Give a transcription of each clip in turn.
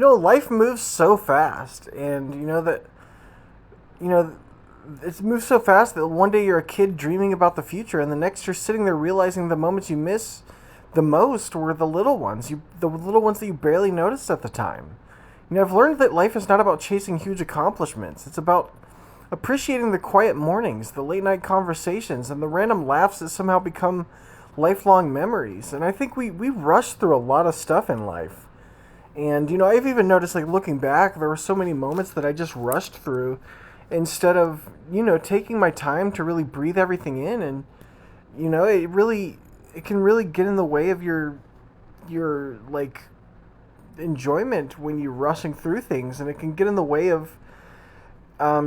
Life moves so fast, and you know, it moves so fast that one day you're a kid dreaming about the future, and the next you're sitting there realizing the moments you miss the most were the little ones that you barely noticed at the time. I've learned that life is not about chasing huge accomplishments. It's about appreciating the quiet mornings, the late night conversations, and the random laughs that somehow become lifelong memories. And I think we rush through a lot of stuff in life. And I've even noticed, like, looking back, there were so many moments that I just rushed through instead of, taking my time to really breathe everything in. And it can really get in the way of your like enjoyment when you're rushing through things, and it can get in the way of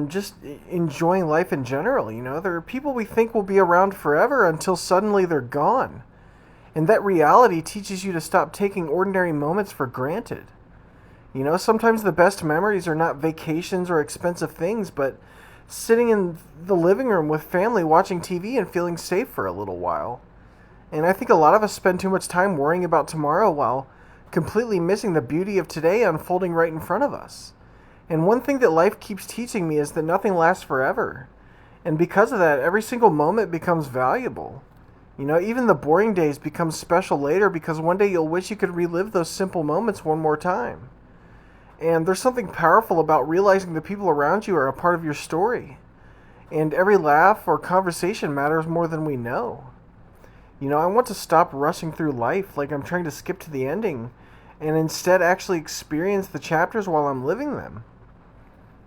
just enjoying life in general. There are people we think will be around forever until suddenly they're gone. And that reality teaches you to stop taking ordinary moments for granted. Sometimes the best memories are not vacations or expensive things, but sitting in the living room with family watching TV and feeling safe for a little while. And I think a lot of us spend too much time worrying about tomorrow while completely missing the beauty of today unfolding right in front of us. And one thing that life keeps teaching me is that nothing lasts forever. And because of that, every single moment becomes valuable. Even the boring days become special later because one day you'll wish you could relive those simple moments one more time. And there's something powerful about realizing the people around you are a part of your story. And every laugh or conversation matters more than we know. I want to stop rushing through life like I'm trying to skip to the ending and instead actually experience the chapters while I'm living them.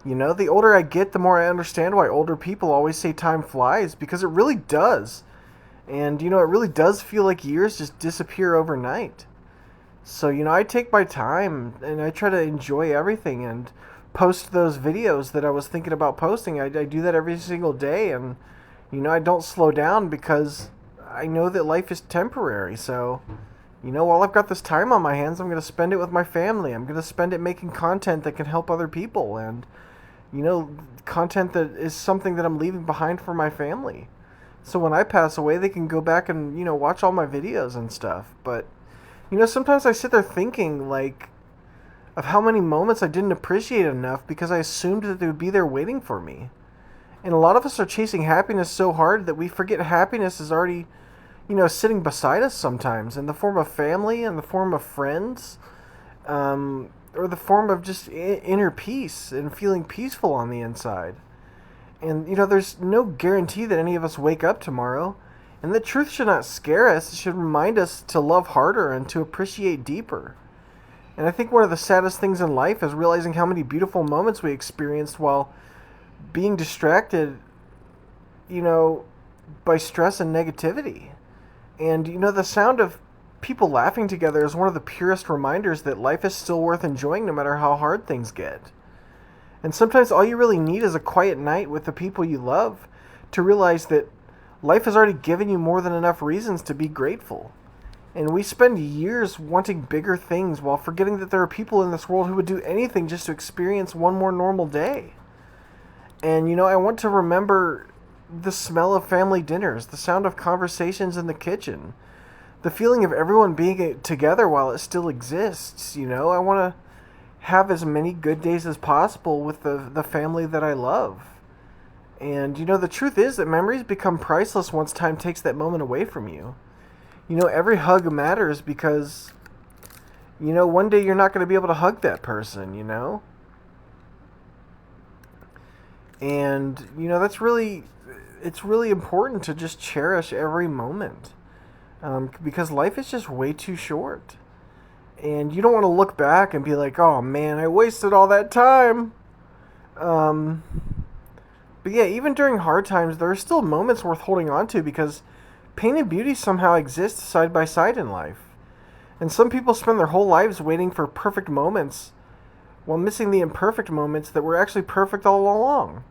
The older I get, the more I understand why older people always say time flies, because it really does. And, it really does feel like years just disappear overnight. So, I take my time and I try to enjoy everything and post those videos that I was thinking about posting. I do that every single day, and, I don't slow down because I know that life is temporary. So, while I've got this time on my hands, I'm going to spend it with my family. I'm going to spend it making content that can help other people, and, content that is something that I'm leaving behind for my family. So when I pass away, they can go back and, watch all my videos and stuff. But, sometimes I sit there thinking, like, of how many moments I didn't appreciate enough because I assumed that they would be there waiting for me. And a lot of us are chasing happiness so hard that we forget happiness is already, sitting beside us sometimes in the form of family, in the form of friends, or the form of just inner peace and feeling peaceful on the inside. And, there's no guarantee that any of us wake up tomorrow. And the truth should not scare us. It should remind us to love harder and to appreciate deeper. And I think one of the saddest things in life is realizing how many beautiful moments we experienced while being distracted, by stress and negativity. And, the sound of people laughing together is one of the purest reminders that life is still worth enjoying no matter how hard things get. And sometimes all you really need is a quiet night with the people you love to realize that life has already given you more than enough reasons to be grateful. And we spend years wanting bigger things while forgetting that there are people in this world who would do anything just to experience one more normal day. And, I want to remember the smell of family dinners, the sound of conversations in the kitchen, the feeling of everyone being together while it still exists. I want to have as many good days as possible with the family that I love. And, the truth is that memories become priceless once time takes that moment away from you. Every hug matters because, one day you're not going to be able to hug that person, And, it's really important to just cherish every moment. Because life is just way too short. And you don't want to look back and be like, oh man, I wasted all that time. But yeah, even during hard times, there are still moments worth holding on to because pain and beauty somehow exist side by side in life. And some people spend their whole lives waiting for perfect moments while missing the imperfect moments that were actually perfect all along.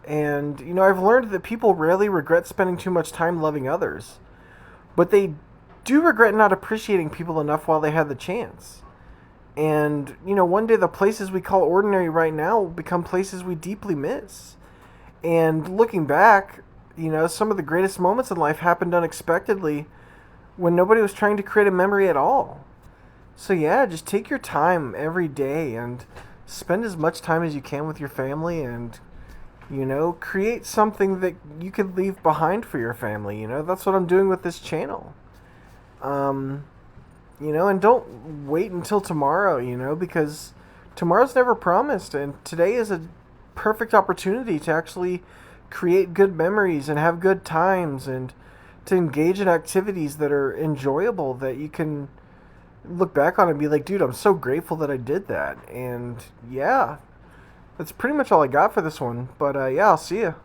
And, I've learned that people rarely regret spending too much time loving others, but they do regret not appreciating people enough while they had the chance. And, one day the places we call ordinary right now will become places we deeply miss. And looking back, some of the greatest moments in life happened unexpectedly when nobody was trying to create a memory at all. So yeah, just take your time every day and spend as much time as you can with your family, and create something that you could leave behind for your family. That's what I'm doing with this channel. Um, and don't wait until tomorrow, because tomorrow's never promised, and today is a perfect opportunity to actually create good memories and have good times, and to engage in activities that are enjoyable, that you can look back on and be like, dude, I'm so grateful that I did that. And yeah, that's pretty much all I got for this one. But yeah, I'll see you.